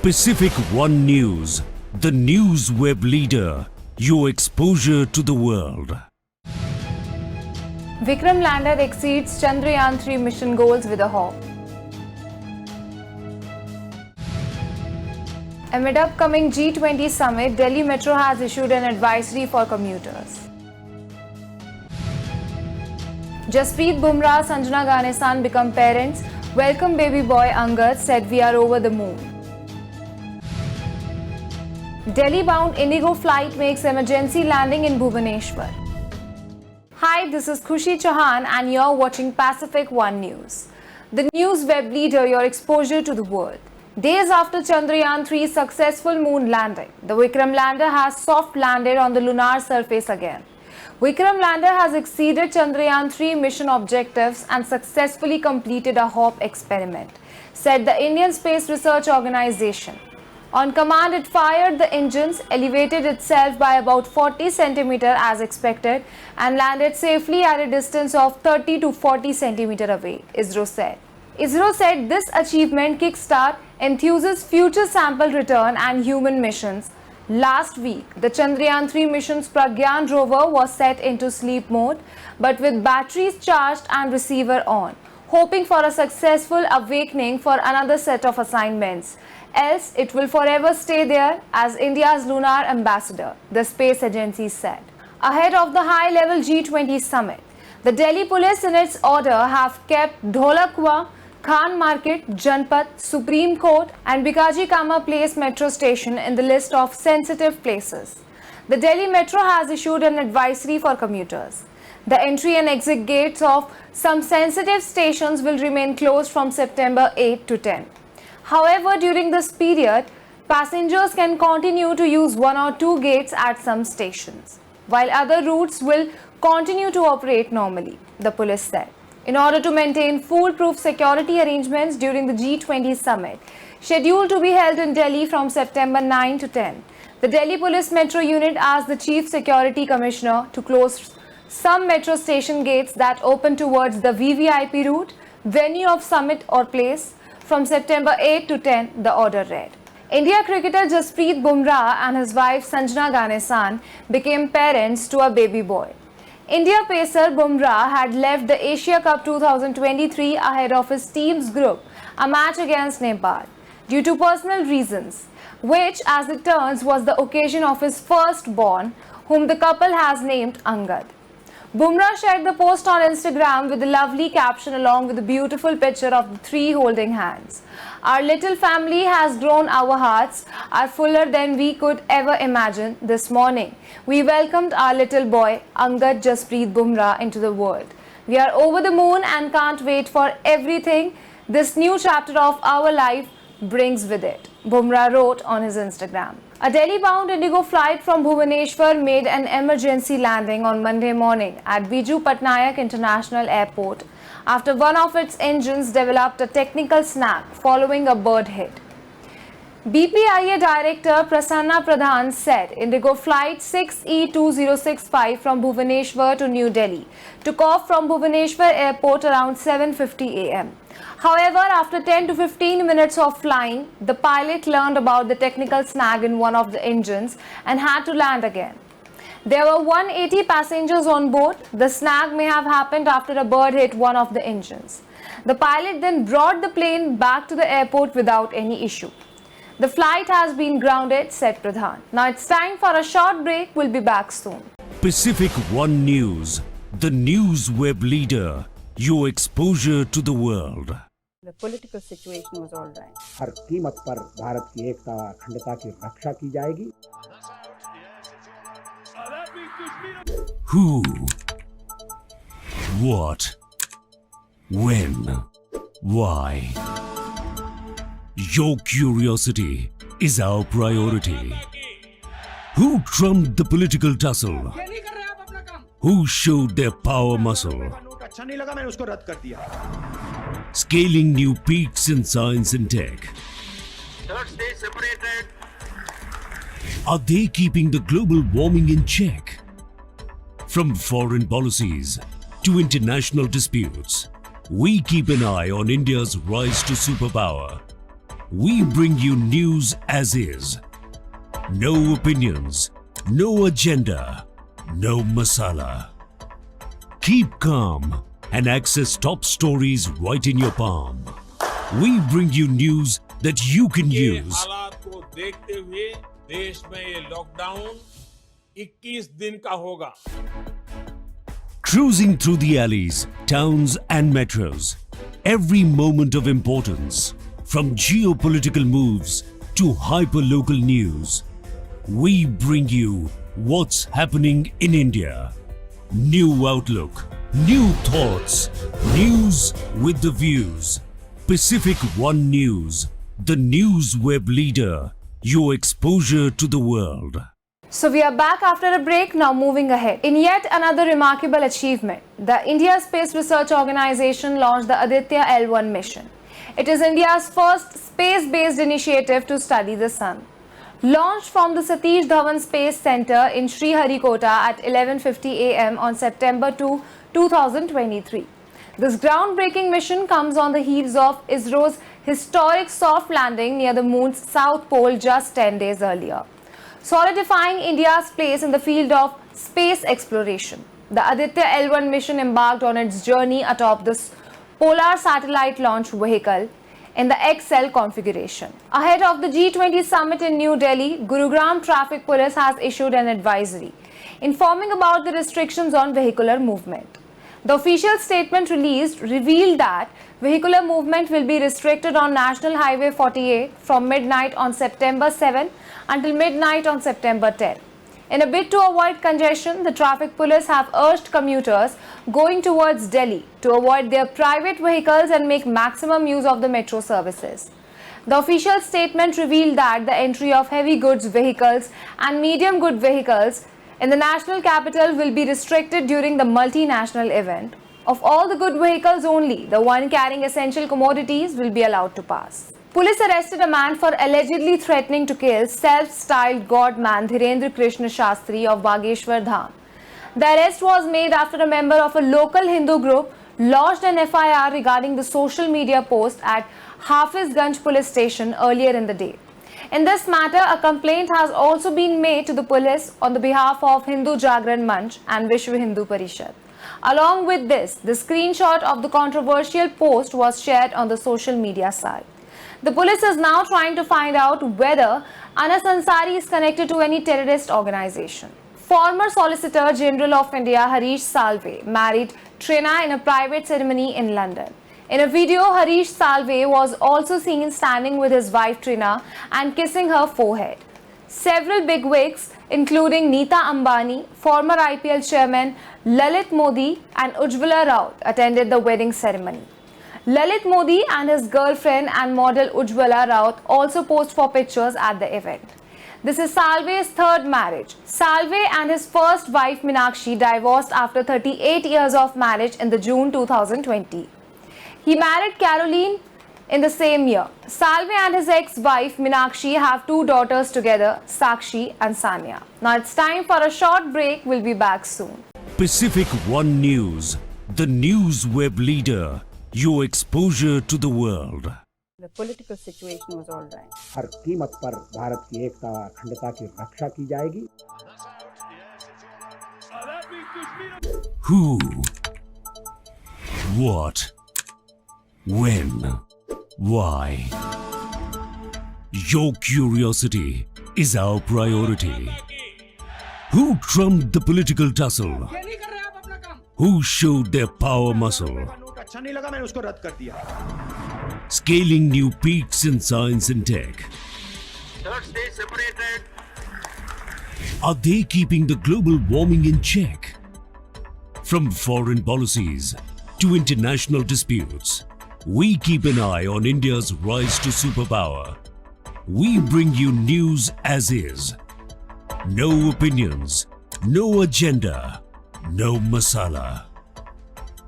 Pacific One News, the news web leader, your exposure to the world. Vikram lander exceeds Chandrayaan 3 mission goals with a hop. Amid upcoming G20 Summit, Delhi Metro has issued an advisory for commuters. Jasprit Bumrah, Sanjana Ganesan become parents. Welcome baby boy Angad, said we are over the moon. Delhi-bound Indigo flight makes emergency landing in Bhubaneswar. Hi, this is Khushi Chauhan and you're watching Pacific One News, the news web leader, your exposure to the world. Days after Chandrayaan 3's successful moon landing, the Vikram lander has soft landed on the lunar surface again. Vikram lander has exceeded Chandrayaan 3 mission objectives and successfully completed a hop experiment, said the Indian Space Research Organization. On command, it fired the engines, elevated itself by about 40 cm as expected, and landed safely at a distance of 30 to 40 cm away, ISRO said. ISRO said this achievement kickstart enthuses future sample return and human missions. Last week, the Chandrayaan 3 mission's Pragyan rover was set into sleep mode, but with batteries charged and receiver on, hoping for a successful awakening for another set of assignments. Else, it will forever stay there as India's lunar ambassador, the space agency said. Ahead of the high-level G20 Summit, the Delhi police in its order have kept Dholakwa, Khan Market, Janpat, Supreme Court and Bikaji Kama Place metro station in the list of sensitive places. The Delhi Metro has issued an advisory for commuters. The entry and exit gates of some sensitive stations will remain closed from September 8 to 10. However, during this period, passengers can continue to use one or two gates at some stations, while other routes will continue to operate normally, the police said. In order to maintain foolproof security arrangements during the G20 Summit, scheduled to be held in Delhi from September 9 to 10, the Delhi Police Metro Unit asked the Chief Security Commissioner to close some metro station gates that open towards the VVIP route, venue of summit or place. From September 8 to 10, the order read. India cricketer Jasprit Bumrah and his wife Sanjana Ganesan became parents to a baby boy. India pacer Bumrah had left the Asia Cup 2023 ahead of his team's group, a match against Nepal, due to personal reasons, which, as it turns, was the occasion of his firstborn, whom the couple has named Angad. Bumrah shared the post on Instagram with a lovely caption along with a beautiful picture of the three holding hands. Our little family has grown, our hearts are fuller than we could ever imagine. This morning, we welcomed our little boy, Angad Jasprit Bumrah, into the world. We are over the moon and can't wait for everything this new chapter of our life brings with it, Bumrah wrote on his Instagram. A Delhi-bound Indigo flight from Bhubaneswar made an emergency landing on Monday morning at Biju Patnaik International Airport after one of its engines developed a technical snag following a bird hit. BPIA Director Prasanna Pradhan said Indigo Flight 6E2065 from Bhubaneswar to New Delhi took off from Bhubaneswar Airport around 7:50 am. However, after 10 to 15 minutes of flying, the pilot learned about the technical snag in one of the engines and had to land again. There were 180 passengers on board. The snag may have happened after a bird hit one of the engines. The pilot then brought the plane back to the airport without any issue. The flight has been grounded, said Pradhan. Now it's time for a short break. We'll be back soon. Pacific One News, the news web leader, your exposure to the world. The political situation was all right. हर कीमत पर भारत की एकता अखंडता की रक्षा की जाएगी. Who? What? When? Why? Your curiosity is our priority. Who trumped the political tussle? Who showed their power muscle? Scaling new peaks in science and tech. Are they keeping the global warming in check? From foreign policies to international disputes, we keep an eye on India's rise to superpower. We bring you news as is. No opinions, no agenda, no masala. Keep calm and access top stories right in your palm. We bring you news that you can ये use. हालात को देखते हुए देश में ये lockdown 21 दिन का होगा। Cruising through the alleys, towns and metros. Every moment of importance. From geopolitical moves to hyper-local news. We bring you what's happening in India. New outlook, new thoughts, news with the views. Pacific One News, the news web leader, your exposure to the world. So we are back after a break, now moving ahead. In yet another remarkable achievement, the India Space Research Organization launched the Aditya L1 mission. It is India's first space-based initiative to study the sun. Launched from the Satish Dhawan Space Center in Sriharikota at 11:50 am on September 2, 2023. This groundbreaking mission comes on the heels of ISRO's historic soft landing near the moon's south pole just 10 days earlier, solidifying India's place in the field of space exploration. The Aditya L1 mission embarked on its journey atop the Polar Satellite Launch Vehicle in the XL configuration. Ahead of the G20 Summit in New Delhi, Gurugram Traffic Police has issued an advisory informing about the restrictions on vehicular movement. The official statement released revealed that vehicular movement will be restricted on National Highway 48 from midnight on September 7 until midnight on September 10. In a bid to avoid congestion, the traffic police have urged commuters going towards Delhi to avoid their private vehicles and make maximum use of the metro services. The official statement revealed that the entry of heavy goods vehicles and medium goods vehicles in the national capital will be restricted during the multinational event. Of all the good vehicles only, the one carrying essential commodities will be allowed to pass. Police arrested a man for allegedly threatening to kill self-styled God-man Dhirendra Krishna Shastri of Bageshwar Dham. The arrest was made after a member of a local Hindu group lodged an FIR regarding the social media post at Hafizganj police station earlier in the day. In this matter, a complaint has also been made to the police on the behalf of Hindu Jagran Manch and Vishwa Hindu Parishad. Along with this, the screenshot of the controversial post was shared on the social media site. The police is now trying to find out whether Anas Ansari is connected to any terrorist organization. Former Solicitor General of India Harish Salve married Trina in a private ceremony in London. In a video, Harish Salve was also seen standing with his wife Trina and kissing her forehead. Several bigwigs, including Neeta Ambani, former IPL chairman Lalit Modi and Ujjwala Raut, attended the wedding ceremony. Lalit Modi and his girlfriend and model Ujjwala Raut also posed for pictures at the event. This is Salve's third marriage. Salve and his first wife Meenakshi divorced after 38 years of marriage in the June 2020. He married Caroline in the same year. Salve and his ex-wife Meenakshi have two daughters together, Sakshi and Sanya. Now it's time for a short break. We'll be back soon. Pacific One News, the news web leader, your exposure to the world. The political situation was all right. हर कीमत पर भारत की एकता अखंडता की रक्षा की जाएगी. Who? What? When? Why? Your curiosity is our priority. Who trumped the political tussle? Who showed their power muscle? अच्छा नहीं लगा, मैंने उसको रद्द कर दिया. Scaling new peaks in science and tech. Third stage separated. Are they keeping the global warming in check? From foreign policies to international disputes, we keep an eye on India's rise to superpower. We bring you news as is. No opinions, no agenda, no masala.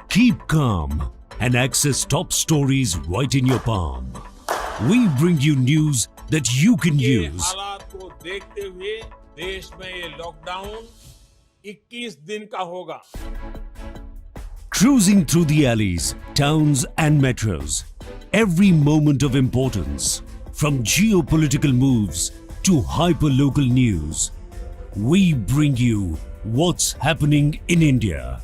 Keep calm and access top stories right in your palm. We bring you news that you can ये use. हालात को देखते हुए देश में ये lockdown 21 दिन का होगा. Cruising through the alleys, towns and metros. Every moment of importance. From geopolitical moves to hyperlocal news, we bring you what's happening in India.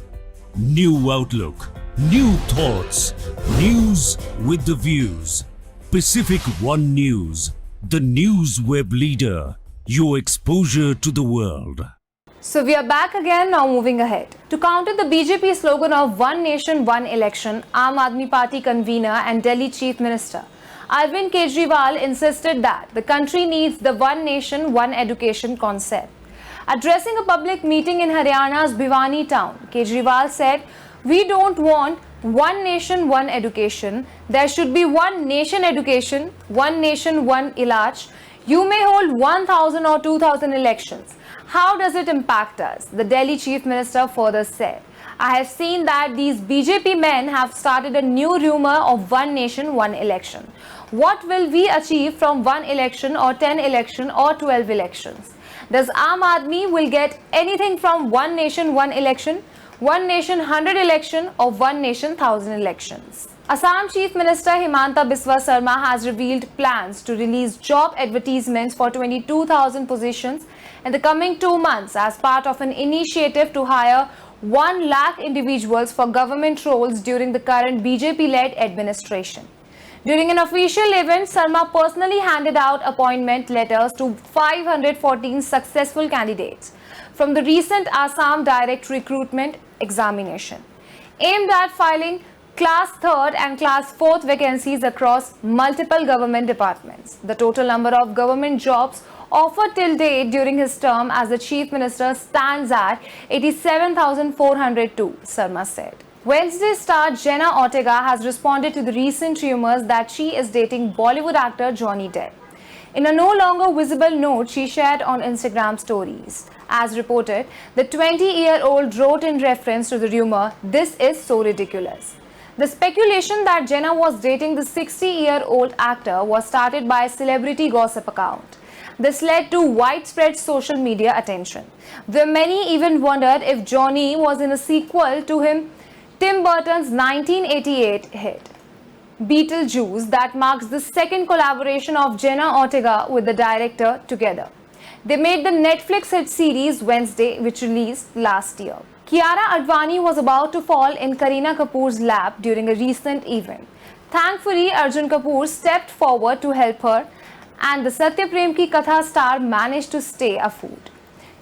New outlook, new thoughts, news with the views. Pacific One News, the news web leader, your exposure to the world. So we are back again, now moving ahead. To counter the BJP slogan of One Nation, One Election, Aam Aadmi Party convener and Delhi Chief Minister Arvind Kejriwal insisted that the country needs the One Nation, One Education concept. Addressing a public meeting in Haryana's Bhiwani town, Kejriwal said, "We don't want One Nation, One Education. There should be One Nation Education, One Nation, One Ilaj. You may hold 1,000 or 2,000 elections. How does it impact us?" The Delhi Chief Minister further said, "I have seen that these BJP men have started a new rumor of One Nation, One Election. What will we achieve from one election or 10 election or 12 elections? Does Aam Aadmi will get anything from One Nation, One Election, One Nation 100 election or One Nation 1000 elections?" Assam Chief Minister Himanta Biswa Sarma has revealed plans to release job advertisements for 22,000 positions in the coming 2 months as part of an initiative to hire 1 lakh individuals for government roles during the current BJP-led administration. During an official event, Sarma personally handed out appointment letters to 514 successful candidates from the recent Assam direct recruitment examination, aimed at filling Class 3rd and Class 4th vacancies across multiple government departments. The total number of government jobs offered till date during his term as the Chief Minister stands at 87,402, Sarma said. Wednesday star Jenna Ortega has responded to the recent rumors that she is dating Bollywood actor Johnny Depp. In a no longer visible note she shared on Instagram stories. As reported, the 20-year-old wrote in reference to the rumor, "This is so ridiculous." The speculation that Jenna was dating the 60-year-old actor was started by a celebrity gossip account. This led to widespread social media attention, where many even wondered if Johnny was in a sequel to Tim Burton's 1988 hit, Beetlejuice, that marks the second collaboration of Jenna Ortega with the director together. They made the Netflix hit series Wednesday, which released last year. Kiara Advani was about to fall in Kareena Kapoor's lap during a recent event. Thankfully, Arjun Kapoor stepped forward to help her, and the Satya Prem Ki Katha star managed to stay afloat.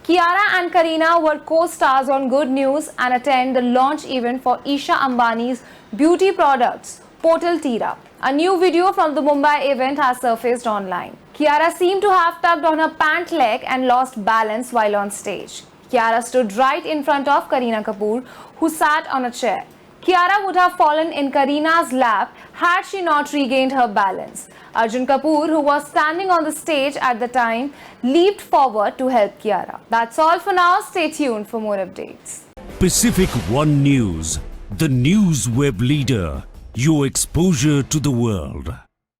Kiara and Kareena were co-stars on Good News and attend the launch event for Isha Ambani's beauty products, Portal Tira. A new video from the Mumbai event has surfaced online. Kiara seemed to have tugged on her pant leg and lost balance while on stage. Kiara stood right in front of Kareena Kapoor, who sat on a chair. Kiara would have fallen in Kareena's lap had she not regained her balance. Arjun Kapoor, who was standing on the stage at the time, leaped forward to help Kiara. That's all for now. Stay tuned for more updates. Pacific One News, the news web leader, your exposure to the world.